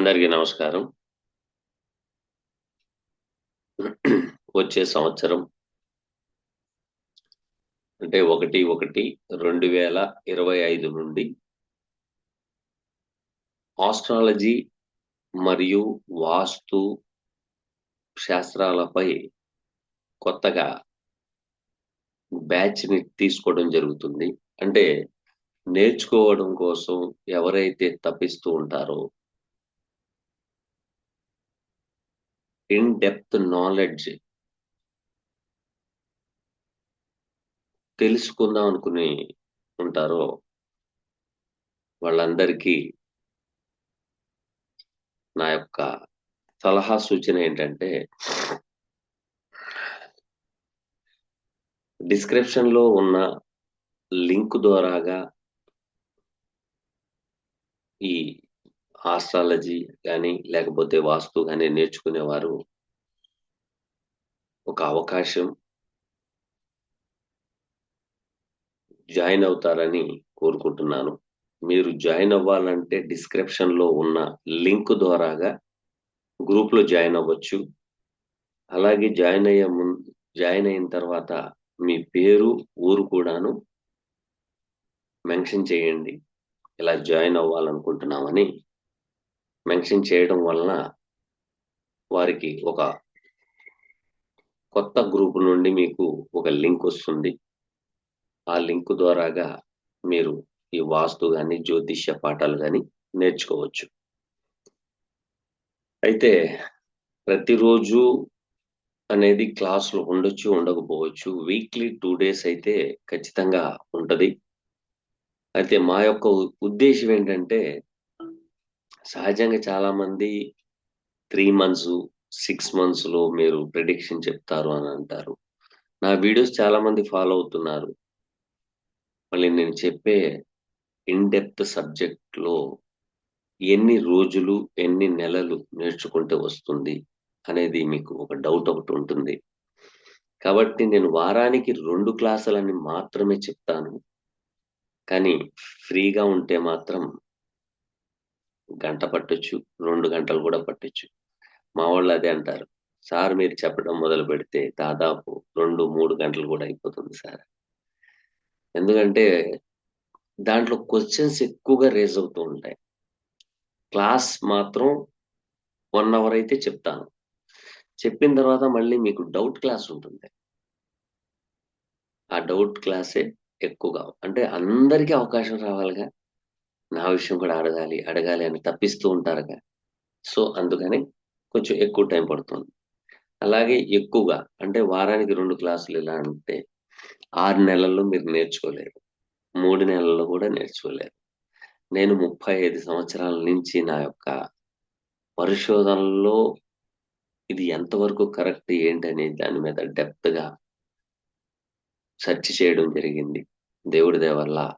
అందరికీ నమస్కారం. వచ్చే సంవత్సరం అంటే 1/1/2025 నుండి ఆస్ట్రాలజీ మరియు వాస్తు శాస్త్రాలపై కొత్తగా బ్యాచ్‌ని తీసుకోవడం జరుగుతుంది. అంటే నేర్చుకోవడం కోసం ఎవరైతే తపిస్తూ ఉంటారో ఇన్ డెప్త్ నాలెడ్జ్ తెలుసుకుందాం అనుకుని ఉంటారో వాళ్ళందరికీ నా యొక్క సలహా సూచన ఏంటంటే డిస్క్రిప్షన్‌లో ఉన్న లింక్ ద్వారాగా ఈ ఆస్ట్రాలజీ గాని, లేకపోతే వాస్తు గాని నేర్చుకునేవారు ఒక అవకాశం జాయిన్ అవుతారని కోరుకుంటున్నాను. మీరు జాయిన్ అవ్వాలంటే డిస్క్రిప్షన్‌లో ఉన్న లింక్ ద్వారాగా గ్రూప్‌లో జాయిన్ అవ్వచ్చు. అలాగే జాయిన్ అయిన తర్వాత మీ పేరు, ఊరు కూడాను మెన్షన్ చేయండి. ఇలా జాయిన్ అవ్వాలనుకుంటున్నామని మెన్షన్ చేయడం వలన వారికి ఒక కొత్త గ్రూప్ నుండి మీకు ఒక లింక్ వస్తుంది. ఆ లింక్ ద్వారాగా మీరు ఈ వాస్తు గాని, జ్యోతిష్య పాఠాలు గాని నేర్చుకోవచ్చు. అయితే ప్రతిరోజు అనేది క్లాసులు ఉండొచ్చు, ఉండకపోవచ్చు. వీక్లీ 2 డేస్ అయితే ఖచ్చితంగా ఉంటది. అయితే మా యొక్క ఉద్దేశ్యం ఏంటంటే, సహజంగా చాలామంది 3 మంత్స్, 6 మంత్స్‌లో మీరు ప్రిడిక్షన్ చెప్తారు అని అంటారు. నా వీడియోస్ చాలామంది ఫాలో అవుతున్నారు. మళ్ళీ నేను చెప్పే ఇన్ డెప్త్ సబ్జెక్ట్‌లో ఎన్ని రోజులు, ఎన్ని నెలలు నేర్చుకుంటే వస్తుంది అనేది మీకు ఒక డౌట్ ఒకటుంటుంది. కాబట్టి నేను వారానికి 2 క్లాసులని మాత్రమే చెప్తాను. కానీ ఫ్రీగా ఉంటే మాత్రం గంట పట్టొచ్చు, 2 గంటలు కూడా పట్టొచ్చు. మా వాళ్ళు అదే అంటారు. సార్ మీరు చెప్పడం మొదలుపెడితే దాదాపు 2, 3 గంటలు కూడా అయిపోతుంది సార్. ఎందుకంటే దాంట్లో క్వెషన్స్ ఎక్కువగా రైజ్ అవుతూ ఉంటాయి. క్లాస్ మాత్రం 1 అవర్ అయితే చెప్తాను. చెప్పిన తర్వాత మళ్ళీ మీకు డౌట్ క్లాస్ ఉంటుంది. ఆ డౌట్ క్లాసే ఎక్కువగా అంటే అందరికీ అవకాశం రావాలిగా. నా విషయం కూడా అడగాలి, అడగాలి అని తప్పిస్తూ ఉంటారుగా. సో, అందుకని కొంచెం ఎక్కువ టైం పడుతుంది. అలాగే ఎక్కువగా అంటే వారానికి 2 క్లాసులు ఎలా అంటే 6 నెలల్లో మీరు నేర్చుకోలేరు. 3 నెలల్లో కూడా నేర్చుకోలేరు. నేను 35 సంవత్సరాల నుంచి నా యొక్క పరిశోధనలో ఇది ఎంతవరకు కరెక్ట్ ఏంటనే దాని మీద డెప్త్‌గా సెర్చ్ చేయడం జరిగింది. దేవుడి దయ వల్ల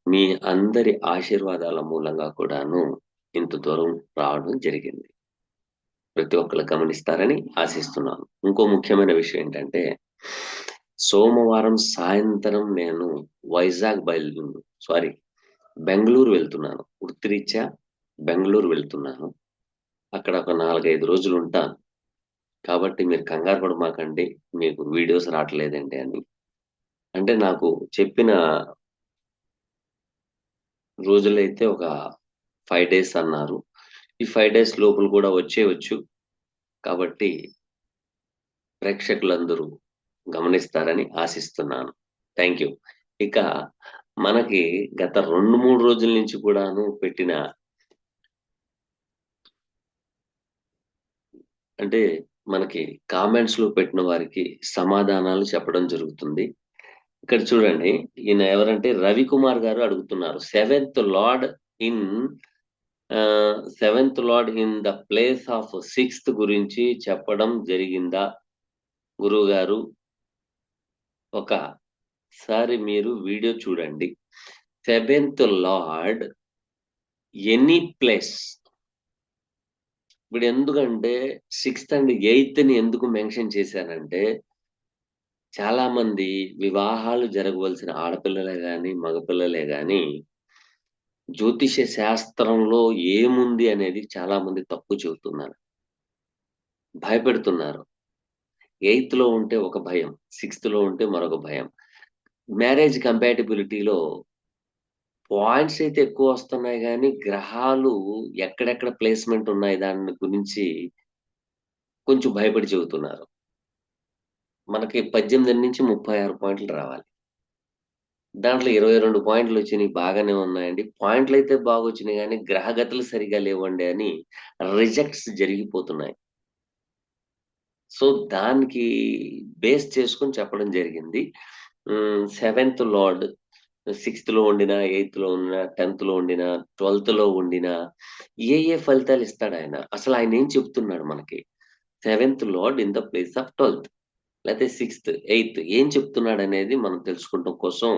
మీ అందరి ఆశీర్వాదాల మూలంగా కూడాను ఇంత దూరం రావడం జరిగింది. ప్రతి ఒక్కళ్ళు గమనిస్తారని ఆశిస్తున్నాను. ఇంకో ముఖ్యమైన విషయం ఏంటంటే, సోమవారం సాయంత్రం నేను వైజాగ్ సారీ బెంగుళూరు వెళ్తున్నాను. వృత్తిరీత్యా బెంగుళూరు వెళ్తున్నాను. అక్కడ ఒక 4, 5 రోజులు ఉంటాను. కాబట్టి మీరు కంగారు పడమాకండి. మీకు వీడియోస్ రావట్లేదండి అని. అంటే నాకు చెప్పిన రోజులైతే ఒక 5 డేస్ అన్నారు. ఈ 5 డేస్ లోపల కూడా వచ్చేయొచ్చు. కాబట్టి ప్రేక్షకులందరూ గమనిస్తారని ఆశిస్తున్నాను. Thank you. ఇక మనకి గత 2, 3 రోజుల నుంచి కూడాను పెట్టిన అంటే మనకి కామెంట్స్‌లో పెట్టిన వారికి సమాధానాలు చెప్పడం జరుగుతుంది. ఇక్కడ చూడండి. ఈయన ఎవరంటే రవికుమార్ గారు అడుగుతున్నారు. In seventh lord in the place of sixth గురించి చెప్పడం జరిగిందా గురువుగారు? ఒకసారి మీరు వీడియో చూడండి. Seventh lord any place. ఇప్పుడు ఎందుకంటే సిక్స్త్ అండ్ ఎయిత్‌ని ఎందుకు మెన్షన్ చేశానంటే చాలామంది వివాహాలు జరగవలసిన ఆడపిల్లలే గాని, మగపిల్లలే గాని జ్యోతిష్య శాస్త్రంలో ఏముంది అనేది చాలా మంది తప్పు చెబుతున్నారు. భయపెడుతున్నారు. ఎయిత్‌లో ఉంటే ఒక భయం. సిక్స్త్‌లో ఉంటే మరొక భయం. మ్యారేజ్ కంపాటిబిలిటీలో పాయింట్స్ అయితే ఎక్కువొస్తున్నాయి గానీ, గ్రహాలు ఎక్కడెక్కడ ప్లేస్‌మెంట్ ఉన్నాయి దాని గురించి కొంచెం భయపడి చెబుతున్నారు. మనకి 18-36 పాయింట్లు రావాలి. దాంట్లో 22 పాయింట్లొచ్చినియి బాగానే ఉన్నాయండి. పాయింట్లయితే బాగొచ్చినియి గానీ, గ్రహగతులు సరిగ్గా లేవండి అని రిజెక్ట్స్ జరిగిపోతున్నాయి. సో, దానికి బేస్ చేసుకొని చెప్పడం జరిగింది. సెవెంత్ లార్డ్ సిక్స్త్‌లో ఉండినా, ఎయిత్‌లో ఉండినా, 10థ్‌లో ఉండినా, 12థ్‌లో ఉండినా ఏ ఫలితాలిస్తాడాయన? అసలాయనేం చెప్తున్నాడు మనకి? Seventh lord in the place of 12థ్ లేతే సిక్స్త్, ఎయిత్ ఏం చెప్తున్నాడనేది మనం తెలుసుకోవటం కోసం,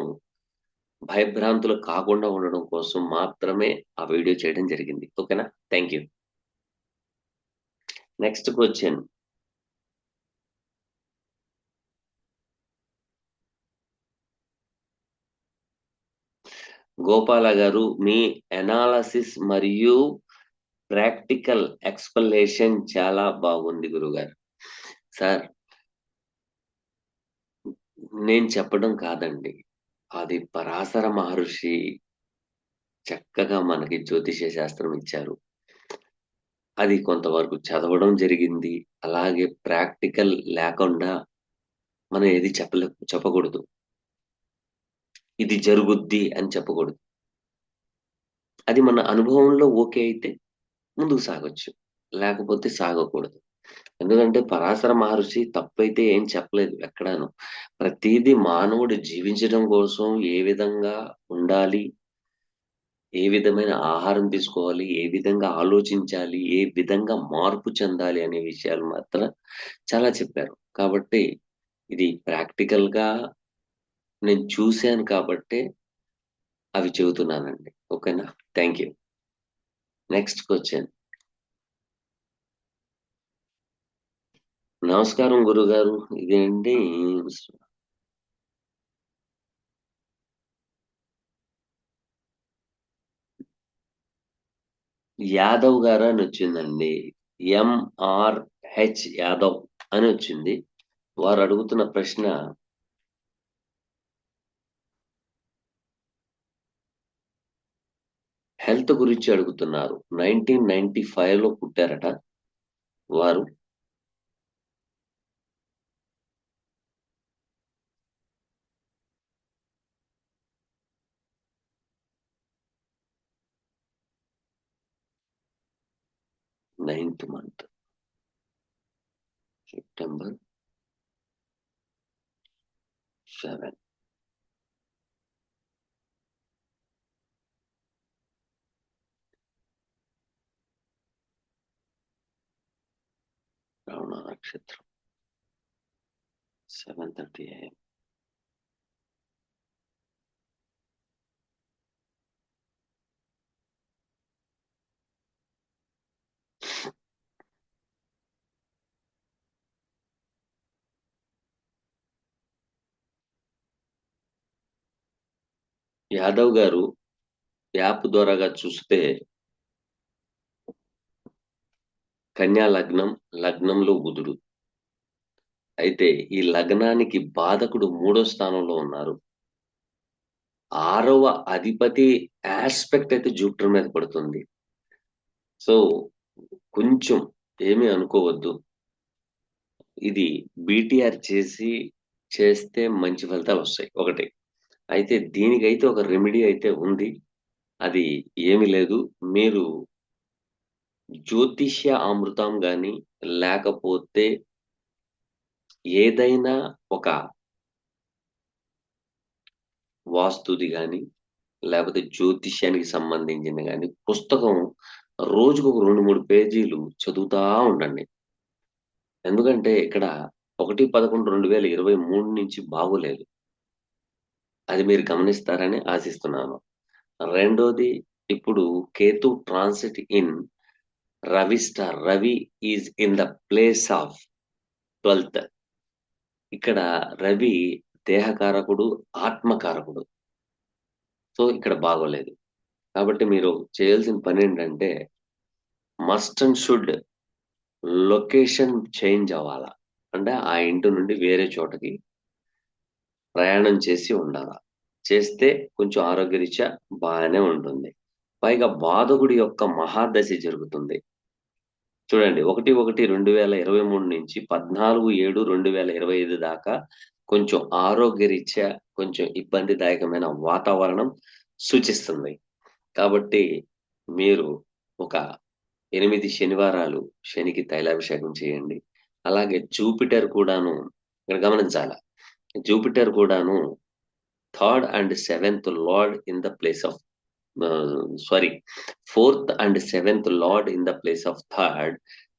భయభ్రాంతులకు కాకుండా ఉండడం కోసం మాత్రమే ఆ వీడియో చేయడం జరిగింది. ఓకేనా? Thank you. Next question. Gopala గారు మీ అనాలిసిస్ మరియు ప్రాక్టికల్ ఎక్స్‌ప్లనేషన్ చాలా బాగుంది గురుగారు. సార్ నేను చెప్పడం కాదండి. అది పరాశర మహర్షి చక్కగా మనకి జ్యోతిష్య శాస్త్రం ఇచ్చారు. అది కొంతవరకు చదవడం జరిగింది. అలాగే ప్రాక్టికల్ లేకుండా మనం ఏది చెప్పకూడదు. ఇది జరుగుద్ది అని చెప్పకూడదు. అది మన అనుభవంలో ఓకే అయితే ముందుకు సాగొచ్చు. లేకపోతే సాగకూడదు. ఎందుకంటే పరాశర మహర్షి తప్పైతే ఏం చెప్పలేదు ఎక్కడాను. ప్రతీదీ మానవుడు జీవించడం కోసం ఏ విధంగా ఉండాలి, ఏ విధమైన ఆహారం తీసుకోవాలి, ఏ విధంగా ఆలోచించాలి, ఏ విధంగా మార్పు చెందాలి అనే విషయాలు మాత్రం చాలా చెప్పారు. కాబట్టి ఇది ప్రాక్టికల్‌గా నేను చూసాను కాబట్టే అవి చెబుతున్నానండి. ఓకేనా? Thank you. Next question. నమస్కారం గురుగారు. ఇదేంటి యాదవ్ గారు అనొచ్చిందండి. ఎంఆర్‌హెచ్ యాదవ్ అనొచ్చింది. వారు అడుగుతున్న ప్రశ్న హెల్త్ గురించి అడుగుతున్నారు. 1995లో పుట్టారట వారు. నైన్త్ మంత్ సెప్టెంబర్ 7 శ్రవణ నక్షత్రం 7:30 AM. యాదవ్ గారు యాప్ ద్వారాగా చూస్తే కన్యా లగ్నం, లగ్నంలో బుధుడు. అయితే ఈ లగ్నానికి బాధకుడు 3వ స్థానంలో ఉన్నారు. 6వ అధిపతి యాస్పెక్ట్ అయితే జూపిటర్ మీద పడుతుంది. సో, కొంచెం ఏమీ అనుకోవద్దు. ఇది బీటీఆర్ చేస్తే మంచి ఫలితాలొస్తాయి. ఒకటి. అయితే దీనికైతే ఒక రెమెడీ అయితే ఉంది. అది ఏమి లేదు. మీరు జ్యోతిష్య అమృతం గాని, లేకపోతే ఏదైనా ఒక వాస్తుది గాని, లేపోతే జ్యోతిష్యానికి సంబంధించింది గాని, పుస్తకం రోజుకొక 2, 3 పేజీలు చదువుతా ఉండండి. ఎందుకంటే ఇక్కడ 1/11/2023 నుంచి బాగోలేదు. అది మీరు గమనిస్తారని ఆశిస్తున్నాను. రెండోది ఇప్పుడు Ketu transit in Ravi star. Ravi is in the place of 12థ్. ఇక్కడ రవి దేహకారకుడు, ఆత్మకారకుడు. సో, ఇక్కడ బాగోలేదు. కాబట్టి మీరు చేయాల్సిన పని ఏంటంటే must and should location change అవ్వాలా. అంటే ఆ ఇంటి నుండి వేరే చోటకి ప్రయాణం చేసి ఉండాలా. చేస్తే కొంచెం ఆరోగ్యరీత్యా బాగానే ఉంటుంది. పైగా బాధకుడి యొక్క మహాదశ జరుగుతుంది. చూడండి 1/1/2023 నుంచి 14/7/2025 దాకా కొంచెం ఆరోగ్యరీత్యా కొంచెం ఇబ్బందిదాయకమైన వాతావరణం సూచిస్తుంది. కాబట్టి మీరు ఒక 8 శనివారాలు శనికి తైలాభిషేకం చేయండి. అలాగే జూపిటర్ కూడాను ఇక్కడ గమనించాల. జూపిటర్ కూడాను third and seventh lord in the place of sorry fourth and seventh lord in the place of third.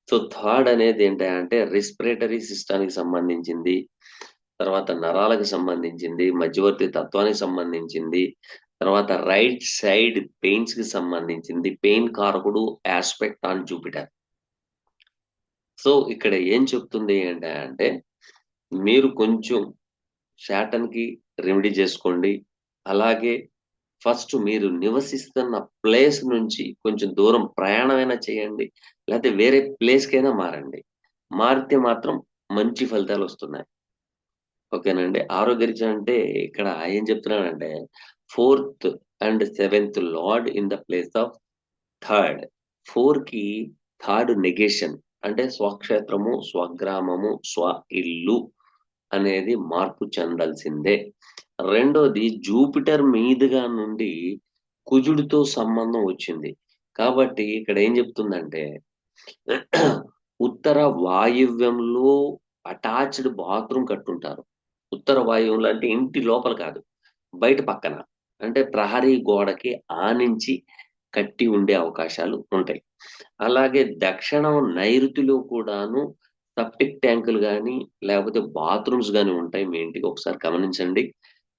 So third అనేది ఏంటంటే రెస్పిరేటరీ సిస్టానికి సంబంధించింది, తర్వాత నరాలకు సంబంధించింది, మధ్యవర్తి తత్వానికి సంబంధించింది, తర్వాత రైట్ సైడ్ పెయిన్స్ కి సంబంధించింది. పెయిన్ కారకుడు ఆస్పెక్ట్ ఆన్ జూపిటర్. సో ఇక్కడ ఏం చెప్తుంది అంటే మీరు కొంచెం శాటన్‌కి రెమెడీ జేసుకోండి. అలాగే ఫస్ట్ మీరు నివసిస్తున్న ప్లేస్ నుంచి కొంచెం దూరం ప్రయాణమైనా చేయండి. లేతే వేరే ప్లేస్‌కైనా మారండి. మారితే మాత్రం మంచి ఫలితాలొస్తున్నాయి. ఓకేనండి. ఆరోగ్యరీత్యా అంటే ఇక్కడ ఏం చెప్తున్నానంటే fourth and seventh lord in the place of third. 4కి థర్డ్ నెగేషన్ అంటే స్వక్షేత్రము, స్వగ్రామము, స్వ ఇల్లు అనేది మార్పు చెందాల్సిందే. రెండోది జూపిటర్ మీదుగా నుండి కుజుడితో సంబంధం వచ్చింది. కాబట్టి ఇక్కడ ఏం చెప్తుందంటే ఉత్తర వాయువ్యంలో అటాచ్డ్ బాత్రూమ్ కట్టుంటారు. ఉత్తర వాయువ్యంలో అంటే ఇంటి లోపల కాదు. బయట పక్కన. అంటే ప్రహరీ గోడకి ఆనించి కట్టి ఉండే అవకాశాలు ఉంటాయి. అలాగే దక్షిణం నైరుతిలో కూడాను సెప్టిక్ ట్యాంకులు గాని, లేకపోతే బాత్రూమ్స్ గాని ఉంటాయి మీ ఇంటికి ఒకసారి గమనించండి.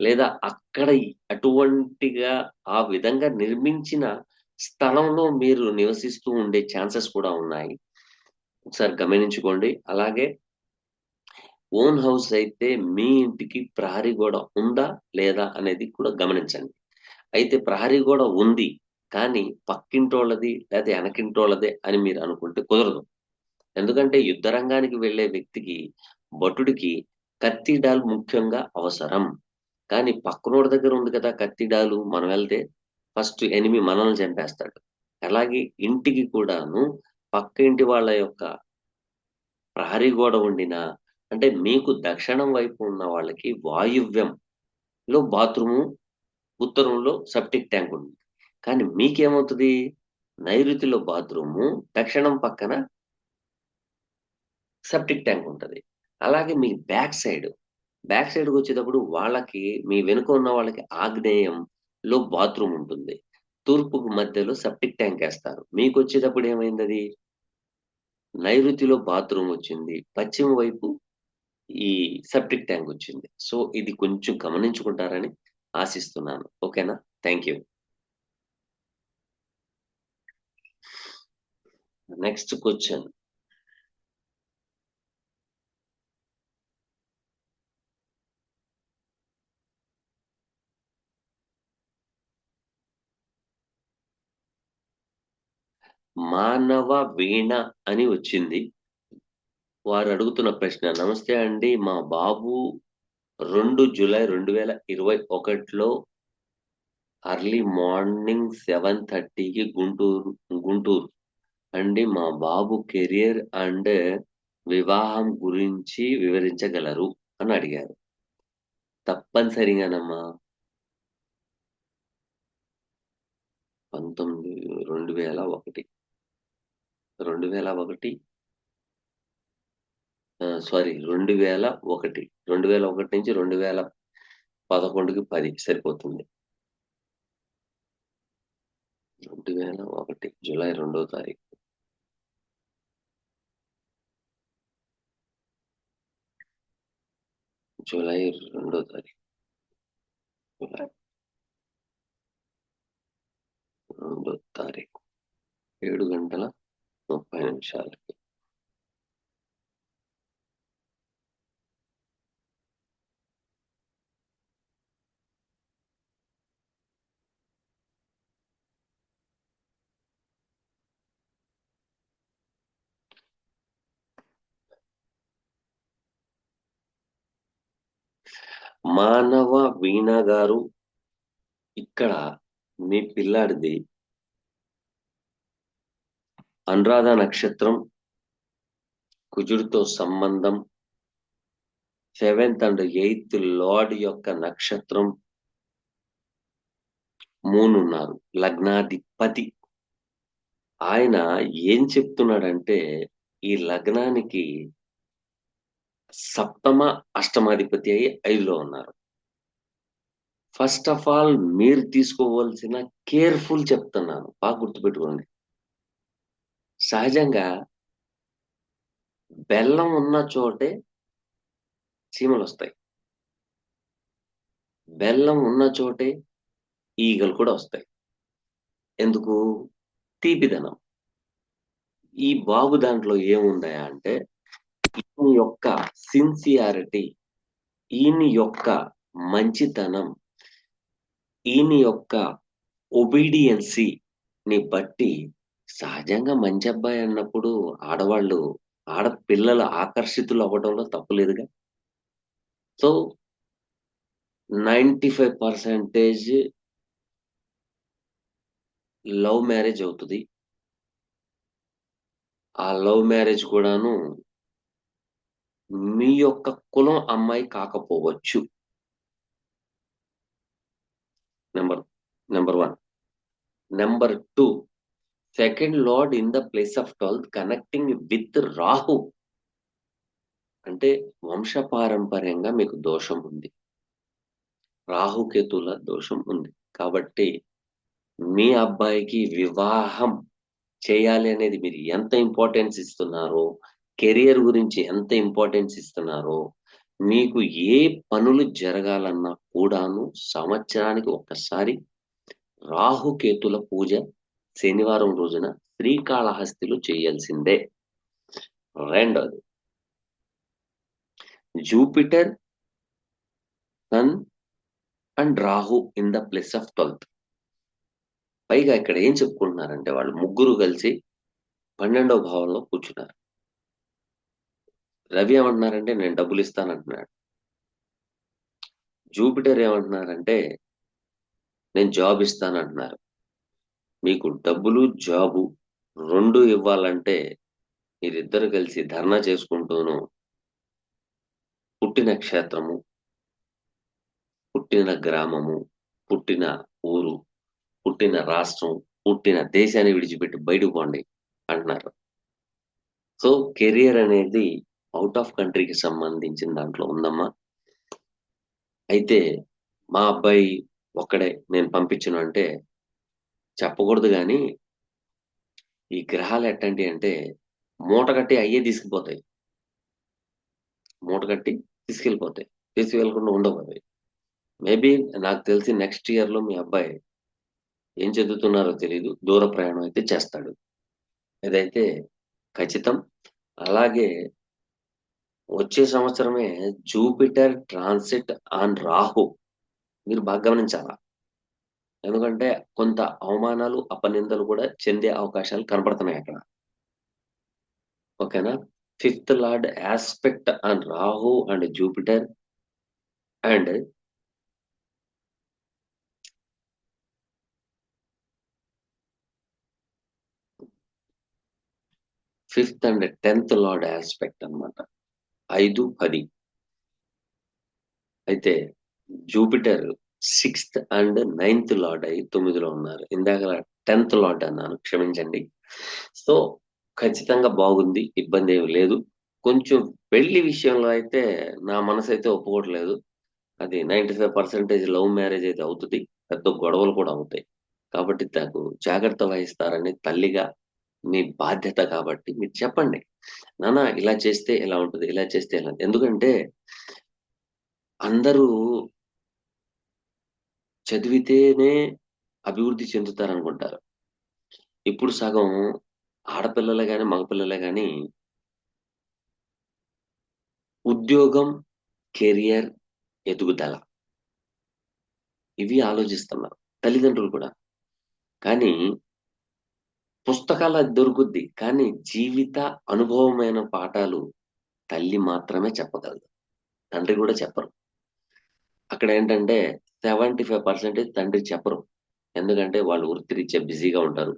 లేదా అక్కడ అటువంటిగా ఆ విధంగా నిర్మించిన స్థలంలో మీరు నివసిస్తూ ఉండే ఛాన్సెస్ కూడా ఉన్నాయి. ఒకసారి గమనించుకోండి. అలాగే ఓన్ హౌస్ అయితే మీ ఇంటికి ప్రహరీ గోడ ఉందా? లేదా? అనేది కూడా గమనించండి. అయితే ప్రహరీ గోడ ఉంది. కానీ పక్కింటోళ్ళది లేతే ఎనకింటోళ్ళదే అని మీరు అనుకుంటే కుదరదు. ఎందుకంటే యుద్ధ రంగానికి వెళ్ళే వ్యక్తికి, భటుడికి కత్తి, డాల్ ముఖ్యంగా అవసరం. కానీ పక్కనోడి దగ్గర ఉంది కదా కత్తి, డాలు మనం వెళ్తే ఫస్ట్ ఎనిమీ మనల్ని చంపేస్తాడు. అలాగే ఇంటికి కూడాను పక్క ఇంటి వాళ్ళ యొక్క ప్రహరీ గోడ ఉండినా అంటే మీకు దక్షిణం వైపు ఉన్న వాళ్ళకి వాయువ్యంలో బాత్రూము, ఉత్తరంలో సెప్టిక్ ట్యాంక్ ఉంది. కానీ మీకేమవుతది? నైరుతిలో బాత్రూము, దక్షిణం పక్కన సెప్టిక్ ట్యాంక్ ఉంటది. అలాగే మీ బ్యాక్ సైడ్‌కొచ్చేటప్పుడు వాళ్ళకి మీ వెనుక ఉన్న వాళ్ళకి ఆగ్నేయంలో బాత్రూమ్ ఉంటుంది. తూర్పుకు మధ్యలో సెప్టిక్ ట్యాంక్ ఏస్తారు. మీకొచ్చేటప్పుడు ఏమైందది? నైరుతిలో బాత్రూమ్ వచ్చింది. పశ్చిమ వైపు ఈ సెప్టిక్ ట్యాంక్ వచ్చింది. సో, ఇది కొంచెం గమనించుకుంటారని ఆశిస్తున్నాను. ఓకేనా? Thank you. Next question. మానవ వీణ అని వచ్చింది. వారు అడుగుతున్న ప్రశ్న. నమస్తే అండి. మా బాబు 2 జులై 2021లో ఎర్లీ మార్నింగ్ 7:30కి గుంటూరు అండి. మా బాబు కెరియర్ అండ్ వివాహం గురించి వివరించగలరు అని అడిగారు. తప్పనిసరిగానమ్మా. 2001 2001 సారీ 2001 2001 నుంచి 2011కి 10 సరిపోతుంది. 2001 జులై 2వ తారీఖు. జులై 2వ తారీఖు. జులై 2వ తారీఖు. 7:30 మానవ వీణ గారు, ఇక్కడ మీ పిల్లాడిది అనురాధ నక్షత్రం, కుజుడితో సంబంధం, 7th అండ్ 8th లార్డ్ యొక్క నక్షత్రం, మూన్ ఉన్నారు, లగ్నాధిపతి. ఆయన ఏం చెప్తున్నాడంటే ఈ లగ్నానికి సప్తమ అష్టమాధిపతి అయి 5లో ఉన్నారు. ఫస్ట్ ఆఫ్ ఆల్ మీరు తీసుకోవాల్సిన కేర్ఫుల్ చెప్తున్నాను, బాగా గుర్తుపెట్టుకోండి. సహజంగా బెల్లం ఉన్న చోటే చీమలు వస్తాయి, బెల్లం ఉన్న చోటే ఈగలు కూడా వస్తాయి. ఎందుకు? తీపిదనం. ఈ బాబు దాంట్లో ఏముందయా అంటే ఈయన యొక్క సిన్సియారిటీ, ఈయన యొక్క మంచితనం, ఈయన యొక్క ఒబీడియన్సీని బట్టి సహజంగా మంచి అబ్బాయి అన్నప్పుడు ఆడపిల్లలు ఆకర్షితులు అవ్వడంలో తప్పులేదుగా. సో 95% లవ్ మ్యారేజ్ అవుతుంది. ఆ లవ్ మ్యారేజ్ కూడాను మీ యొక్క కులం అమ్మాయి కాకపోవచ్చు. Number number 1. Number 2, second lord in the place of 12th connecting with Rahu అంటే వంశపారంపర్యంగా మీకు దోషం ఉంది, రాహుకేతుల దోషం ఉంది. కాబట్టి మీ అబ్బాయికి వివాహం చేయాలి అనేది మీరు ఎంత ఇంపార్టెన్స్ ఇస్తున్నారో, కెరియర్ గురించి ఎంత ఇంపార్టెన్స్ ఇస్తున్నారో, మీకు ఏ పనులు జరగాలన్నా కూడాను సంవత్సరానికి ఒక్కసారి రాహుకేతుల పూజ శనివారం రోజున శ్రీకాళహస్తిలో చేయాల్సిందే. రెండోది, Jupiter, sun and Rahu in the place of 12th. పైగా ఇక్కడ ఏం చెప్పుకుంటున్నారంటే వాళ్ళు ముగ్గురు కలిసి 12వ భావంలో కూర్చున్నారు. రవి ఏమంటున్నారంటే నేను డబ్బులు ఇస్తానంటున్నాడు. జూపిటర్ ఏమంటున్నారంటే నేను జాబ్ ఇస్తానంటున్నారు. మీకు డబ్బులు, జాబు 2 ఇవ్వాలంటే మీరిద్దరు కలిసి ధర్నా చేసుకుంటూను పుట్టిన క్షేత్రము, పుట్టిన గ్రామము, పుట్టిన ఊరు, పుట్టిన రాష్ట్రం, పుట్టిన దేశాన్ని విడిచిపెట్టి బయటకు పోండి అంటున్నారు. సో కెరియర్ అనేది అవుట్ ఆఫ్ కంట్రీకి సంబంధించిన దాంట్లో ఉందమ్మా. అయితే మా అబ్బాయి ఒక్కడే నేను పంపించను అంటే చెప్పకూడదు, కానీ ఈ గ్రహాలు ఎట్టంటి అంటే మూట కట్టి అయ్యే తీసుకుపోతాయి, మూట కట్టి తీసుకెళ్ళిపోతాయి, తీసుకెళ్లకుండా ఉండవు అవి. మేబీ నాకు తెలిసి నెక్స్ట్ ఇయర్ లో మీ అబ్బాయి ఏం చదువుతున్నారో తెలియదు, దూర ప్రయాణం అయితే చేస్తాడు, ఇదైతే ఖచ్చితం. అలాగే వచ్చే సంవత్సరమే జూపిటర్ ట్రాన్సిట్ ఆన్ రాహు మీరు బాగా గమనించాలా. ఎందుకంటే కొంత అవమానాలు, అపనిందలు కూడా చెందే అవకాశాలు కనపడుతున్నాయి అక్కడ. ఓకేనా? 5th lord aspect on Rahu and Jupiter and 5th and 10th lord aspect అన్నమాట. 5, 10. అయితే Jupiter 6th and 9th lord అయి 9లో ఉన్నారు. ఇందాక 10th లార్డ్ అన్నాను, క్షమించండి. సో ఖచ్చితంగా బాగుంది, ఇబ్బంది ఏమి లేదు. కొంచెం పెళ్లి విషయంలో అయితే నా మనసు అయితే ఒప్పుకోవట్లేదు. అది 95% లవ్ మ్యారేజ్ అయితే అవుతుంది, పెద్ద గొడవలు కూడా అవుతాయి. కాబట్టి తగు జాగ్రత్త వహిస్తారని తల్లిగా మీ బాధ్యత. కాబట్టి మీరు చెప్పండి, నాన్న ఇలా చేస్తే ఎలా ఉంటుంది, ఇలా చేస్తే ఎలా. ఎందుకంటే అందరూ చదివితేనే అభివృద్ధి చెందుతారనుకుంటారు. ఇప్పుడు సగం ఆడపిల్లలే గాని, మగపిల్లలే గాని ఉద్యోగం, కెరియర్, ఎదుగుదల ఇవి ఆలోచిస్తున్నారు తల్లిదండ్రులు కూడా. కానీ పుస్తకాల దొరుకుద్ది, కానీ జీవిత అనుభవమైన పాఠాలు తల్లి మాత్రమే చెప్పగలదు, తండ్రి కూడా చెప్పరు. అక్కడ ఏంటంటే 75% తండ్రి చెప్పరు. ఎందుకంటే వాళ్ళు వృత్తిరీత్యా బిజీగా ఉంటారు.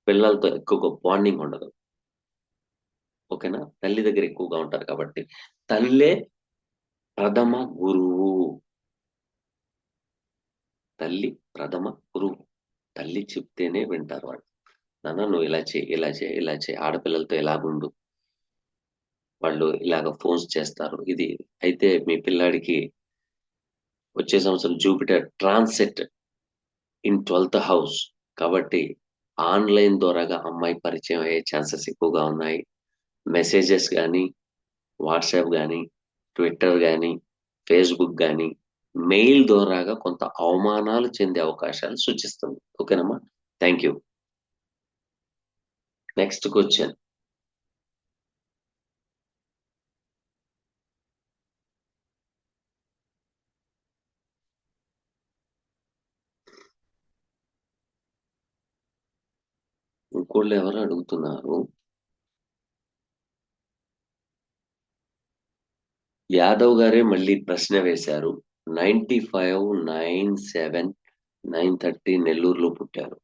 పిల్లలతో ఎక్కువగా బాండింగ్ ఉండదు. ఓకేనా? తల్లి దగ్గర ఎక్కువగా ఉంటారు కాబట్టి. తల్లే ప్రథమ గురువు. తల్లి ప్రథమ గురువు. తల్లి చెప్తేనే వింటారు వాళ్ళు. నాన్న నువ్వు ఇలా చెయి, ఇలా చెయి, ఇలా చెయి. ఆడపిల్లలతో ఇలాగుండు. వాళ్ళు ఇలాగ ఫోర్స్ చేస్తారు. ఇది అయితే మీ పిల్లాడికి వచ్చే సంవత్సరం Jupiter transit in 12th house. కాబట్టి ఆన్‌లైన్ ద్వారాగా అమ్మాయి పరిచయం అయ్యే ఛాన్సెస్ ఎక్కువగా ఉన్నాయి. మెసేజెస్ గానీ, వాట్సాప్ గానీ, ట్విట్టర్ గానీ, ఫేస్‌బుక్ గానీ, మెయిల్ ద్వారాగా కొంత అవమానాలు చెందే అవకాశాలు సూచిస్తుంది. ఓకేనమ్మా? Thank you. Next question. ఇంకోళ్ళెవరో అడుగుతున్నారు. యాదవ్ గారే మళ్ళీ ప్రశ్న వేశారు. 95, 97, 930 నెల్లూరులో పుట్టారు.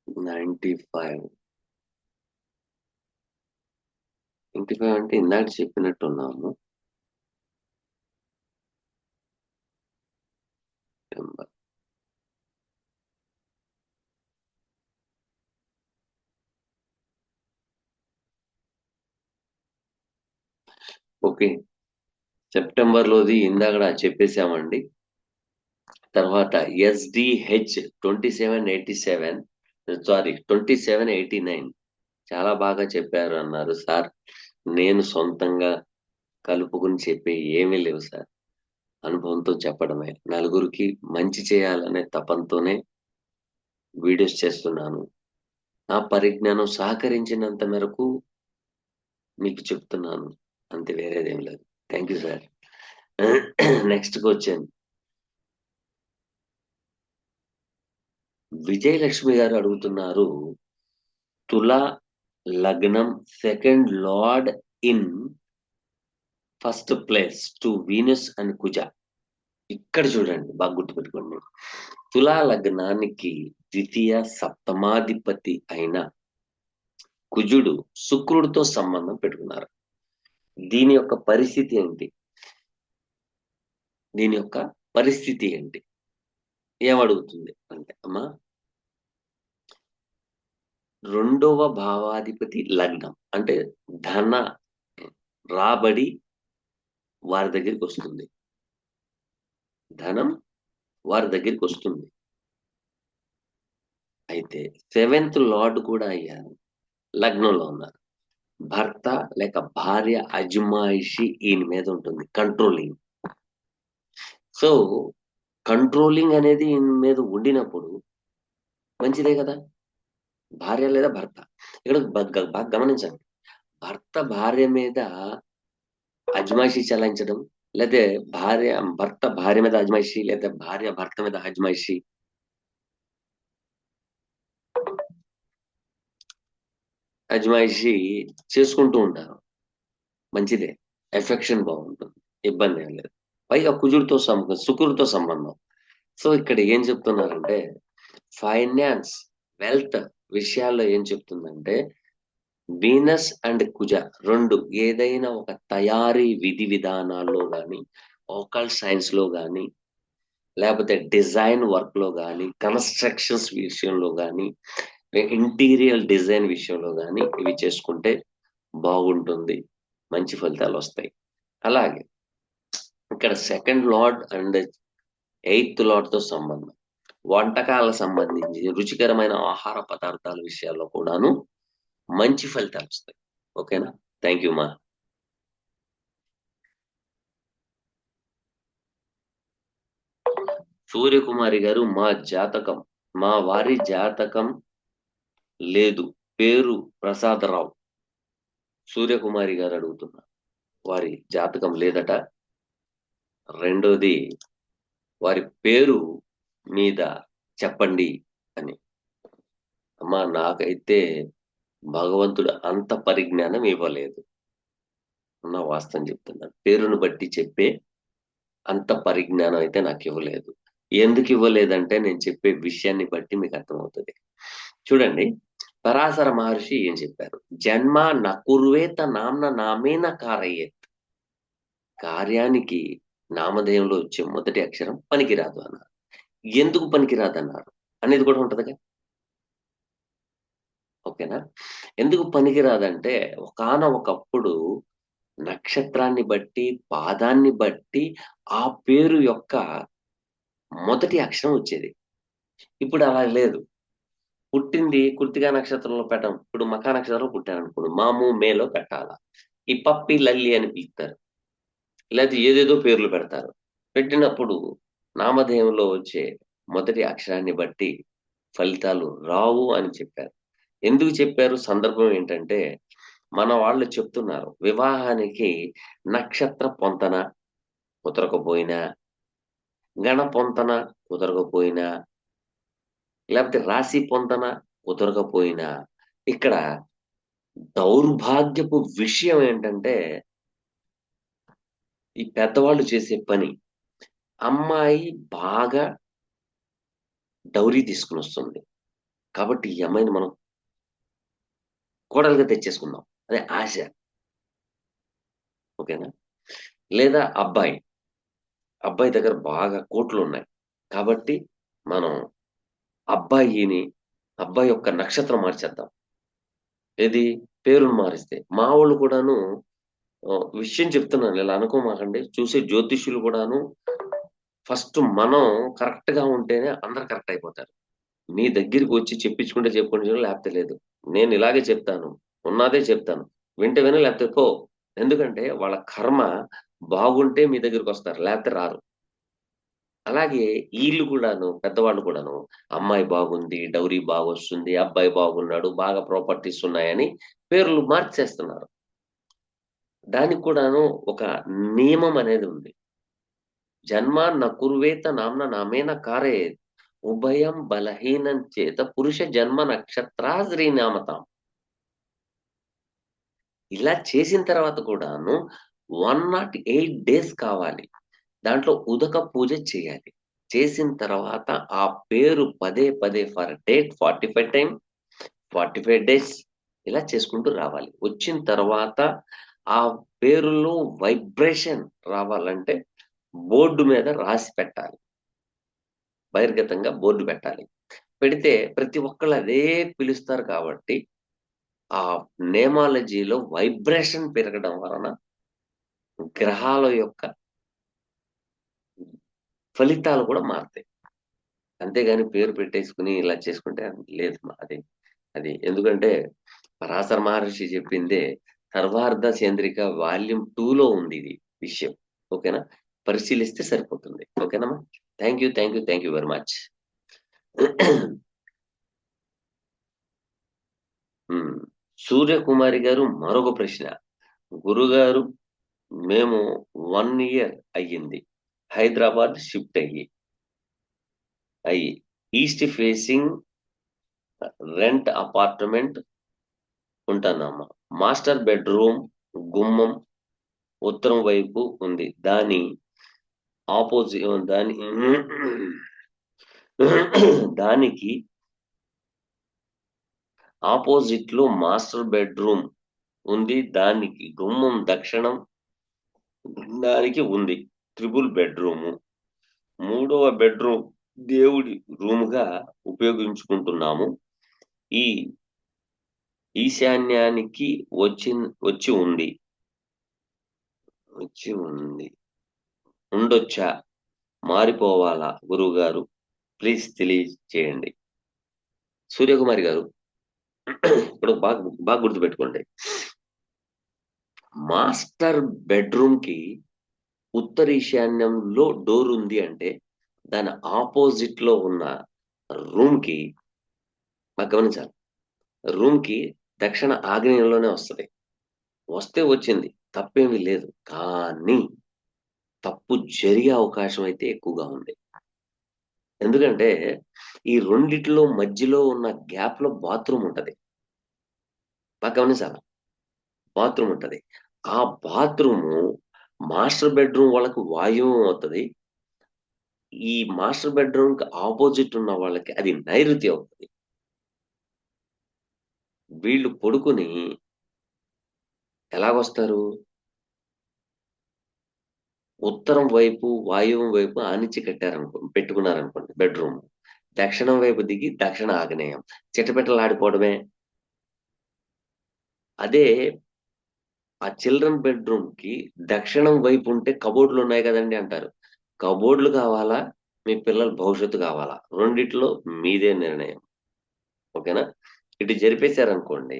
95, 95 అంటే ఇందాక చెప్పినట్టున్నాము. Number okay. సెప్టెంబర్‌లోది ఇందాకడ చెప్పేసామండి. తర్వాత ఎస్‌డిహెచ్ 2787 సారీ 2789 చాలా బాగా చెప్పారు అన్నారు సార్. నేను సొంతంగా కలుపుకొని చెప్పేయి ఏమీ లేవు సార్. అనుభవంతో చెప్పడమే. నలుగురికి మంచి చేయాలనే తపనతోనే వీడియోస్ చేస్తున్నాను. నా పరిజ్ఞానం సహకరించినంత మేరకు మీకు చెప్తున్నాను. అంతే వేరేదేం లేదు. Thank you sir. Next question. Vijayalakshmi గారు అడుగుతున్నారు. తులా లగ్నం second lord in first place to Venus and కుజ. ఇక్కడ చూడండి బాగా గుర్తుపెట్టుకోండి. తులా లగ్నానికి ద్వితీయ సప్తమాధిపతి అయిన కుజుడు శుక్రుడితో సంబంధం పెట్టుకున్నారు. దీని యొక్క పరిస్థితి ఏంటి? దీని యొక్క పరిస్థితి ఏంటి? ఏమడుగుతుంది అంటే అమ్మా, రెండవ భావాధిపతి లగ్నం అంటే ధన రాబడి వారి దగ్గరికి వస్తుంది. ధనం వారి దగ్గరికి వస్తుంది. అయితే సెవెంత్ లార్డ్ కూడా అయ్యారు. లగ్నంలో ఉన్నారు. భర్త లేక భార్య అజమాయిషి ఈయన మీద ఉంటుంది. కంట్రోలింగ్. సో, కంట్రోలింగ్ అనేది ఈయన మీద ఉండినప్పుడు మంచిదే కదా! భార్య లేదా భర్త. ఇక్కడ బాగా గమనించండి. భార్య మీద అజమాయిషీ చెలాయించడం, లేతే భర్త భార్య మీద అజమాయిషీ, లేదా భార్య భర్త మీద అజమాయిషీ అజమాయిషీ చేసుకుంటూ ఉంటారు. మంచిదే. ఎఫెక్షన్ బాగుంటుంది. ఇబ్బందేం లేదు. పైగా శుక్రుడితో సంబంధం. సో, ఇక్కడ ఏం చెప్తున్నారంటే, ఫైనాన్స్, వెల్త్ విషయాల్లో ఏం చెప్తుందంటే, వీనస్ అండ్ కుజ 2 ఏదైనా ఒక తయారీ విధి విధానాల్లో గాని, ఓకల్ సైన్స్‌లో గాని, లేపోతే డిజైన్ వర్క్‌లో గాని, కన్‌స్ట్రక్షన్స్ విషయంలో గాని, ఇంటీరియర్ డిజైన్ విషయంలో గాని ఇవి చేసుకుంటే బాగుంటుంది. మంచి ఫలితాలొస్తాయి. అలాగే ఇక్కడ సెకండ్ లార్డ్ అండ్ ఎయిత్ లార్డ్‌తో సంబంధం. వంటకాలకు సంబంధించి రుచికరమైన ఆహార పదార్థాల విషయాల్లో కూడాను మంచి ఫలితాలొస్తాయి. ఓకేనా? థాంక్ యూ మా. సూర్యకుమారి గారు మా వారి జాతకం లేదు. పేరు ప్రసాదరావు. సూర్యకుమారి గారు అడుగుతున్నారు. వారి జాతకం లేదట. రెండోది వారి పేరు మీద చెప్పండి అని. అమ్మా నాకైతే భగవంతుడు అంత పరిజ్ఞానం ఇవ్వలేదు. ఉన్న వాస్తవం చెప్తున్నాను. పేరును బట్టి చెప్పే అంత పరిజ్ఞానం అయితే నాకు ఇవ్వలేదు. ఎందుకు ఇవ్వలేదంటే నేను చెప్పే విషయాన్ని బట్టి మీకు అర్థమవుతుంది. చూడండి, పరాశర మహర్షి ఏం చెప్పారు? జన్మ నకుర్వేత నామ్న నామేన కారయేత్. కార్యానికి నామధేయంలో వచ్చే మొదటి అక్షరం పనికిరాదు అన్నారు. ఎందుకు పనికిరాదు అన్నారు అనేది కూడా ఉంటదిగా. ఓకేనా? ఎందుకు పనికిరాదంటే ఒకానొకప్పుడు నక్షత్రాన్ని బట్టి, పాదాన్ని బట్టి ఆ పేరు యొక్క మొదటి అక్షరం వచ్చేది. ఇప్పుడు అలా లేదు. పుట్టింది కృత్తికా నక్షత్రంలో పెట్టం. ఇప్పుడు మఖా నక్షత్రంలో పుట్టాననుకోండి, మాము, మేలో పెట్టాలా. ఈ పప్పి, లల్లి అని పిలుస్తారు. లేతే ఏదేదో పేర్లు పెడతారు. పెట్టినప్పుడు నామధేయంలో వచ్చే మొదటి అక్షరాన్ని బట్టి ఫలితాలు రావు అని చెప్పారు. ఎందుకు చెప్పారు? సందర్భం ఏంటంటే, మన వాళ్ళు చెప్తున్నారు, వివాహానికి నక్షత్ర పొంతన కుదరకపోయినా, గణ పొంతన కుదరకపోయినా, లేకపోతే రాశి పొంతన కుదరకపోయినా, ఇక్కడ దౌర్భాగ్యపు విషయం ఏంటంటే, ఈ పెద్దవాళ్ళు చేసే పని. అమ్మాయి బాగా డౌరీ తీసుకొని వస్తుంది. కాబట్టి ఈ అమ్మాయిని మనం కోడలుగా తెచ్చేసుకుందాం అనే ఆశ. ఓకేనా? లేదా అబ్బాయి. అబ్బాయి దగ్గర బాగా కోట్లున్నాయి. కాబట్టి మనం అబ్బాయిని అబ్బాయి యొక్క నక్షత్రం మార్చేద్దాం. ఏది? పేరును మారిస్తే. మా వోళ్ళు కూడాను విషయం చెప్తున్నాను, ఇలా అనుకోమాకండి. చూసే జ్యోతిష్యులు కూడాను ఫస్ట్ మనం కరెక్ట్‌గా ఉంటేనే అందరూ కరెక్ట్ అయిపోతారు. మీ దగ్గరికి వచ్చి చెప్పించుకుంటే చెప్పుకోండి, లేకపోతే లేదు. నేను ఇలాగే చెప్తాను. ఉన్నదే చెప్తాను. వింటే విను, లేకపోతే పో. ఎందుకంటే వాళ్ళ కర్మ బాగుంటే మీ దగ్గరికొస్తారు. లేకపోతే రారు. అలాగే ఈళ్ళు కూడాను, పెద్దవాళ్ళు కూడాను, అమ్మాయి బాగుంది, డౌరీ బాగొస్తుంది, అబ్బాయి బాగున్నాడు, బాగా ప్రాపర్టీస్ ఉన్నాయని పేర్లు మార్చేస్తున్నారు. దానికి కూడాను ఒక నియమం అనేది ఉంది. జన్మ న కుర్వేత నామ్న నామేన కారయేత్. ఉభయం బలహీనం చేత పురుష జన్మ నక్షత్రాశ్రీనామతాం. ఇలా చేసిన తర్వాత కూడాను 108 డేస్ కావాలి. దాంట్లో ఉదక పూజ చేయాలి. చేసిన తర్వాత ఆ పేరు పదే పదే ఫర్ డేట్ 45 టైమ్, 45 డేస్ ఇలా చేసుకుంటూ రావాలి. వచ్చిన తర్వాత ఆ పేరులో వైబ్రేషన్ రావాలంటే బోర్డు మీద రాసి పెట్టాలి. బహిర్గతంగా బోర్డు పెట్టాలి. పెడితే ప్రతి ఒక్కళ్ళు అదే పిలుస్తారు కాబట్టి, ఆ నేమాలజీలో వైబ్రేషన్ పెరగడం వలన గ్రహాల యొక్క ఫలితాలు కూడా మారతాయి. అంతేగాని పేరు పెట్టేసుకొని ఇలా చేసుకుంటే లేదు. అది అది ఎందుకంటే పరాశర మహర్షి చెప్పిందే సర్వార్థ చంద్రిక వాల్యూమ్ 2లో ఉంది ఇది విషయం. ఓకేనా? పరిశీలిస్తే సరిపోతుంది. ఓకేనమ్మా? Thank you. Thank you. Thank you very much. Suryakumari గారు మరొక ప్రశ్న. గురుగారు, మేము 1 ఇయర్ అయ్యింది హైదరాబాద్ షిఫ్ట్ అయ్యి ఈస్ట్ ఫేసింగ్ రెంట్ అపార్ట్మెంట్ ఉంటున్నాము. మాస్టర్ బెడ్రూమ్ గుమ్మం ఉత్తరం వైపు ఉంది. ఆపోజిట్ దానికి ఆపోజిట్ లో మాస్టర్ బెడ్రూమ్ ఉంది. దానికి గుమ్మం దక్షిణం దానికి ఉంది. Triple bedroom. మూడవ బెడ్రూమ్ దేవుడి రూముగా ఉపయోగించుకుంటున్నాము. ఈ ఈశాన్యానికి వచ్చి ఉంది. ఉండొచ్చా? మారిపోవాలా గురువుగారు? ప్లీజ్ తెలియచేయండి. సూర్యకుమారి గారు, ఇప్పుడు బాగా బాగా గుర్తుపెట్టుకోండి. మాస్టర్ బెడ్రూమ్ కి ఉత్తర ఈశాన్యంలో డోర్ ఉంది అంటే దాని ఆపోజిట్ లో ఉన్న రూమ్ కి, బాగా గమనించాలి, రూమ్ కి దక్షిణ ఆగ్నేయంలోనే వస్తది. వస్తే వచ్చింది, తప్పేమీ లేదు. కానీ తప్పు జరిగే అవకాశం అయితే ఎక్కువగా ఉంది. ఎందుకంటే ఈ రెండిట్లో మధ్యలో ఉన్న గ్యాప్ లో బాత్రూమ్ ఉంటది. బాగా గమనించాలి. బాత్రూమ్ ఉంటది. ఆ బాత్రూము మాస్టర్ బెడ్‌రూమ్ వాళ్ళకి వాయువ్యం అవుతది. ఈ మాస్టర్ బెడ్‌రూమ్‌కి అపోజిట్ ఉన్న వాళ్ళకి అది నైరుతి అవుతది. వీళ్ళు పడుకొని ఎలాగొస్తారు? ఉత్తరం వైపు, వాయువ్యం వైపు ఆనిచ్చి పెట్టుకున్నారనుకోండి బెడ్‌రూమ్. దక్షిణం వైపు దిగి దక్షిణ ఆగ్నేయం. చిటపిటలాడిపోవడమే. అదే ఆ చిల్డ్రన్ బెడ్‌రూమ్‌కి దక్షిణం వైపు ఉంటే కబోర్డ్‌లున్నాయి గదండీ అంటారు. కబోర్డ్‌లు కావాలా? మీ పిల్లల భవిష్యత్తు కావాలా? రెండిట్లో మీదే నిర్ణయం. ఓకేనా? ఇటు జరిపేశారనుకోండి,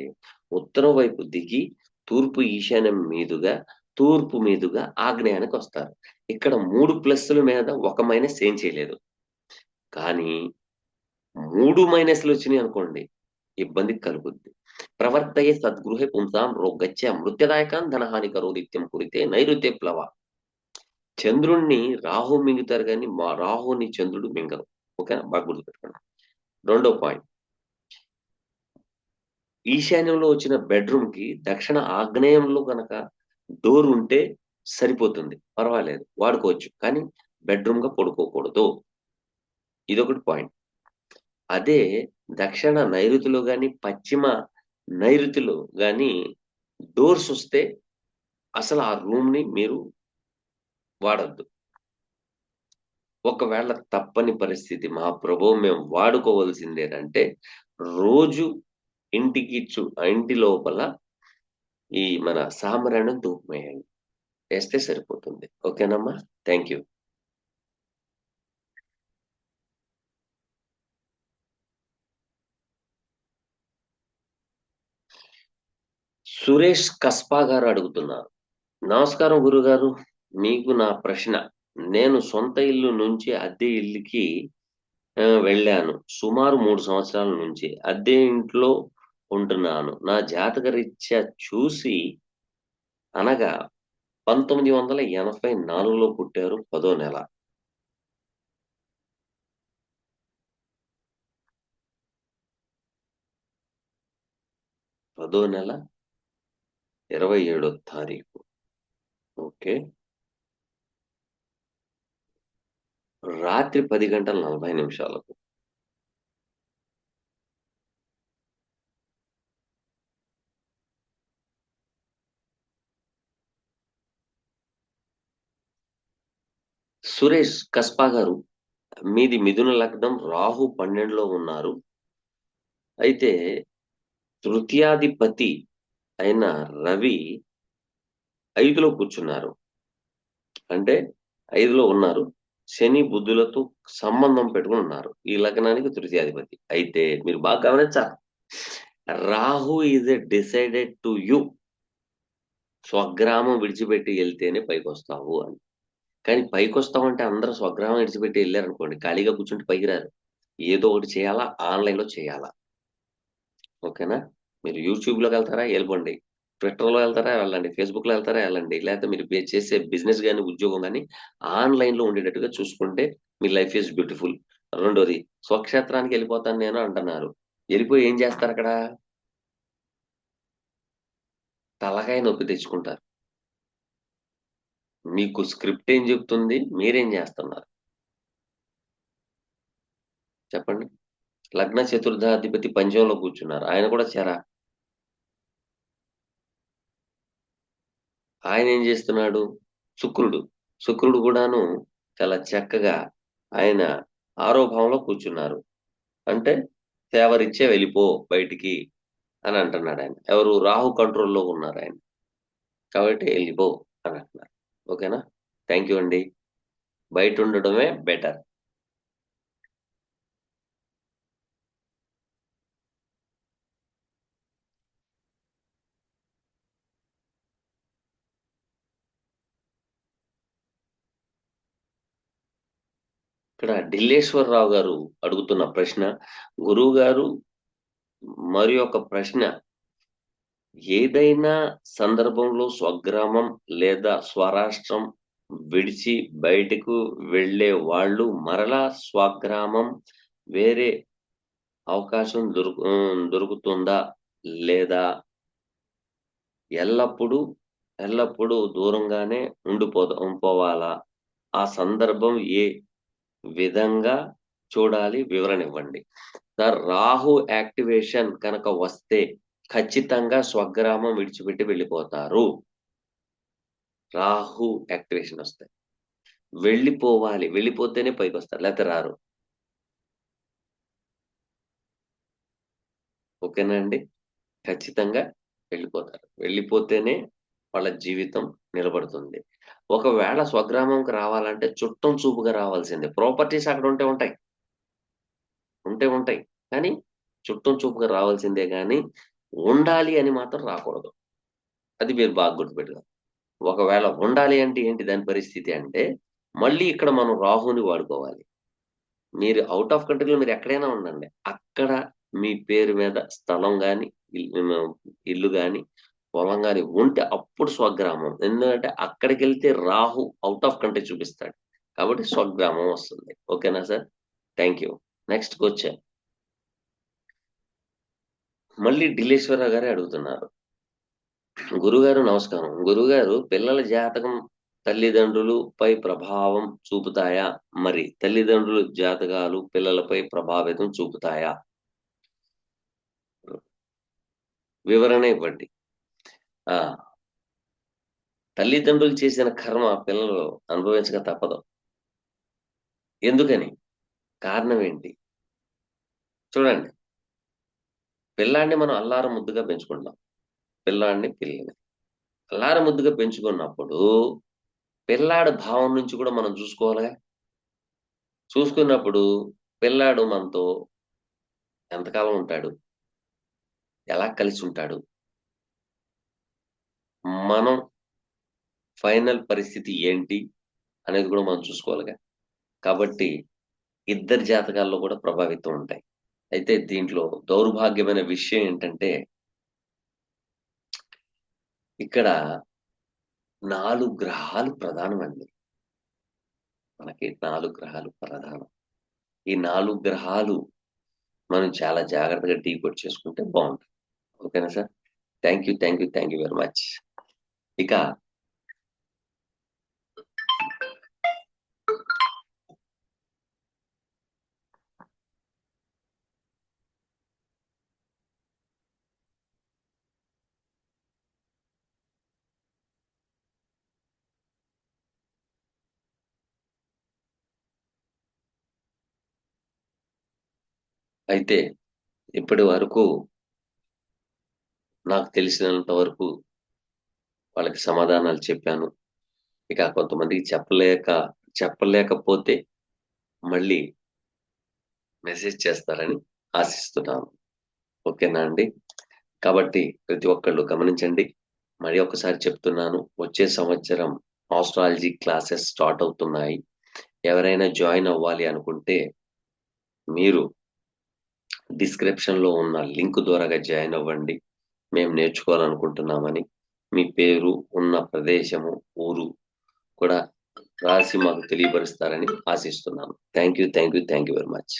ఉత్తరం వైపు దిగి తూర్పు ఈశాన్యం మీదుగా, తూర్పు మీదుగా ఆగ్నేయానికొస్తారు. ఇక్కడ 3 ప్లస్సుల మీద ఒక మైనస్ ఏం చేయలేదు. కానీ 3 మైనస్‌లొచ్చినియనుకోండి ఇబ్బంది కలుగుద్ది. ప్రవర్తయే సద్గృహే పుంసాం రోగస్య మృత్యదాయకాన్ ధనహాని కరోదిత్యం కురితే నైరుతే ప్లవ. చంద్రుడిని రాహు మింగుతారు గానీ, రాహుని చంద్రుడు మింగరు. ఓకేనా? బాగా గుర్తుపెట్టుకోండి. రెండో పాయింట్. ఈశాన్యంలో వచ్చిన బెడ్‌రూమ్‌కి దక్షిణ ఆగ్నేయంలో గనక డోర్ ఉంటే సరిపోతుంది. పర్వాలేదు. వాడుకోవచ్చు. కానీ బెడ్‌రూమ్‌గా పడుకోకూడదు. ఇదొకటి పాయింట్. అదే దక్షిణ నైరుతిలో గాని, పశ్చిమ నైరుతిలో గాని డోర్సొస్తే అసలు ఆ రూమ్‌ని మీరు వాడొద్దు. ఒకవేళ తప్పని పరిస్థితి మహాప్రభో మేము వాడుకోవాల్సిందేనంటే రోజు ఇంటి లోపల ఈ మన సాంబ్రాణి ధూపమేయండి. ఏస్తే సరిపోతుంది. ఓకేనమ్మా? Thank you. సురేష్ కస్బా గారు అడుగుతున్నారు. నమస్కారం గురుగారు. మీకు నా ప్రశ్న. నేను సొంత ఇల్లు నుంచి అద్దె ఇల్లుకి వెళ్ళాను. సుమారు 3 సంవత్సరాల నుంచి. అద్దె ఇంట్లో ఉంటున్నాను. నా జాతకరీత్యా చూసి అనగా 1984లో పుట్టారు. పదో నెల. పదో నెల 27 తారీఖు. ఓకే. రాత్రి 10:40 సురేష్ కస్బా గారు, మీది మిథున లగ్నం. రాహు 12లో ఉన్నారు. అయితే తృతీయాధిపతి అయిన రవి 5లో కూర్చున్నారు. అంటే 5లో ఉన్నారు. శని, బుధులతో సంబంధం పెట్టుకొనున్నారు. ఈ లగ్నానికి తృతీయాధిపతి. అయితే మీరు బాగా గమనించాలి. Rahu is a decided to you. స్వగ్రామం విడిచిపెట్టి ఎళ్తేనే పైకొస్తావు అని. కానీ పైకొస్తామంటే అందరూ స్వగ్రామం విడిచిపెట్టి ఎళ్లారనుకోండి, ఖాళీగా కూర్చుంటే పైకి రారు. ఏదో ఒకటి చేయాలా, ఆన్‌లైన్‌లో చేయాలా. ఓకేనా? మీరు యూట్యూబ్‌లోకెళ్తారా? ఎళ్ళిపోండి. ట్విట్టర్‌లో ఎళ్తారా? వెళ్ళండి. ఫేస్‌బుక్‌లో ఎళ్తారా? ఎళ్ళండి. లేతే మీరు చేసే బిజినెస్ గాని, ఉద్యోగం గాని ఆన్‌లైన్‌లో ఉండేటట్టుగా చూసుకుంటే మీ లైఫ్ ఈజ్ బ్యూటిఫుల్. రెండోది స్వక్షేత్రానికెళ్ళిపోతాను నేను అంటున్నారు. ఎళ్ళిపోయి ఏం చేస్తారక్కడ? తలకాయ నొప్పి తెచ్చుకుంటారు. మీకు స్క్రిప్ట్ ఏం చెప్తుంది? మీరేం చేస్తున్నారు? చెప్పండి. లగ్న చతుర్థాధిపతి పంచమంలో కూర్చున్నారు. ఆయన కూడా ఆయనేం జేస్తున్నాడు? శుక్రుడు. శుక్రుడు గూడాను చాలా చక్కగా ఆయన ఆరో భావంలో కూర్చున్నారు. అంటే ఫేవరిచ్చే వెళ్ళిపో బయటికి అని అంటున్నాడాయన. ఎవరు? రాహు కంట్రోల్‌లో ఉన్నారాయన. కాబట్టి ఎళ్ళిపో అని అంటున్నారు. ఓకేనా? థాంక్ యూ అండి. బయటుండడమే బెటర్. ఇక్కడ ఢిల్లేశ్వరరావు గారు అడుగుతున్న ప్రశ్న, గురువుగారు మరి ఒక ప్రశ్న. ఏదైనా సందర్భంలో స్వగ్రామం లేదా స్వరాష్ట్రం విడిచి బయటకు వెళ్ళే వాళ్ళు మరలా స్వగ్రామం వేరే అవకాశం దొరుకుతుందా? లేదా ఎల్లప్పుడూ ఎల్లప్పుడూ దూరంగానే పోవాలా? ఆ సందర్భం ఏ విధంగా చూడాలి? వివరణ ఇవ్వండి. సార్, రాహు యాక్టివేషన్ కనుక వస్తే ఖచ్చితంగా స్వగ్రామం విడిచిపెట్టి వెళ్ళిపోతారు. రాహు యాక్టివేషన్ వస్తే. వెళ్ళిపోవాలి. వెళ్ళిపోతేనే పైకొస్తారు. లేతే రారు. ఓకేనా అండి? ఖచ్చితంగా వెళ్ళిపోతారు. వెళ్ళిపోతేనే వాళ్ళ జీవితం నిలబడుతుంది. ఒకవేళ స్వగ్రామంకి రావాలంటే చుట్టం చూపుగా రావాల్సిందే. ప్రాపర్టీస్ అక్కడ ఉంటే ఉంటాయి. ఉంటే ఉంటాయి. కానీ చుట్టం చూపుగా రావాల్సిందే గానీ, ఉండాలి అని మాత్రం రాకూడదు. అది మీరు బాగా గుర్తుపెట్టుకోవాలి. ఒకవేళ ఉండాలి అంటే ఏంటి దాని పరిస్థితి అంటే, మళ్ళీ ఇక్కడ మనం రాహుని వాడుకోవాలి. మీరు ఔట్ ఆఫ్ కంట్రీలో మీరెక్కడైనా ఉండండి. అక్కడ మీ పేరు మీద స్థలం గాని, ఇల్లు గాని, పొలం గాని ఉంటే అప్పుడు స్వగ్రామం. ఎందుకంటే అక్కడికెళ్తే రాహు ఔట్ ఆఫ్ కంట్రీ చూపిస్తాడు. కాబట్టి స్వగ్రామం వస్తుంది. ఓకేనా సార్? Thank you. నెక్స్ట్‌కొచ్చా. మళ్ళీ ఢిల్లేశ్వరరావు గారే అడుగుతున్నారు. గురుగారు నమస్కారం. గురుగారు, పిల్లల జాతకం తల్లిదండ్రులుపై ప్రభావం చూపుతాయా? మరి తల్లిదండ్రుల జాతకాలు పిల్లలపై ప్రభావితం చూపుతాయా? వివరణ ఇవ్వండి. ఆ! తల్లిదండ్రులు చేసిన కర్మ పిల్లలు అనుభవించక తప్పదు. ఎందుకని? కారణం ఏంటి? చూడండి. పిల్లాడిని మనం అల్లారు ముద్దుగా పెంచుకుంటాం. పిల్లిని. అల్లారు ముద్దుగా పెంచుకున్నప్పుడు, పిల్లాడి భావం నుంచి కూడా మనం చూసుకోవాలిగా. చూసుకున్నప్పుడు పిల్లాడు మనతో ఎంతకాలం ఉంటాడు? ఎలా కలిసుంటాడు? మనం ఫైనల్ పరిస్థితి ఏంటి? అనేది కూడా మనం చూసుకోవాలిగా. కాబట్టి ఇద్దరి జాతకాల్లో కూడా ప్రభావితం ఉంటాయి. అయితే దీంట్లో దౌర్భాగ్యమైన విషయం ఏంటంటే, ఇక్కడ 4 గ్రహాలు ప్రధానమండి. మనకి 4 గ్రహాలు ప్రధానం. ఈ 4 గ్రహాలు మనం చాలా జాగ్రత్తగా డీకోడ్ చేసుకుంటే బావుంటుంది. ఓకేనా sir? Thank you very much. ఇక అయితే ఇప్పటి వరకు నాకు తెలిసినంత వరకు వాళ్ళకి సమాధానాలు చెప్పాను. ఇక కొంతమందికి చెప్పలేకపోతే మళ్ళీ మెసేజ్ చేస్తారని ఆశిస్తున్నాను. ఓకేనా అండి? కాబట్టి ప్రతి ఒక్కళ్ళు గమనించండి. మరి ఒక్కసారి చెప్తున్నాను. వచ్చే సంవత్సరం ఆస్ట్రాలజీ క్లాసెస్ స్టార్ట్ అవుతున్నాయి. ఎవరైనా జాయిన్ అవ్వాలి అనుకుంటే మీరు డిస్క్రిప్షన్‌లో ఉన్న లింక్ ద్వారాగా జాయిన్ అవ్వండి. మేము నేర్చుకోవాలనుకుంటున్నామని. మీ పేరు, ఉన్న ప్రదేశము, ఊరు కూడా రాసి మాకు తెలియపరుస్తారని ఆశిస్తున్నాను. Thank you very much.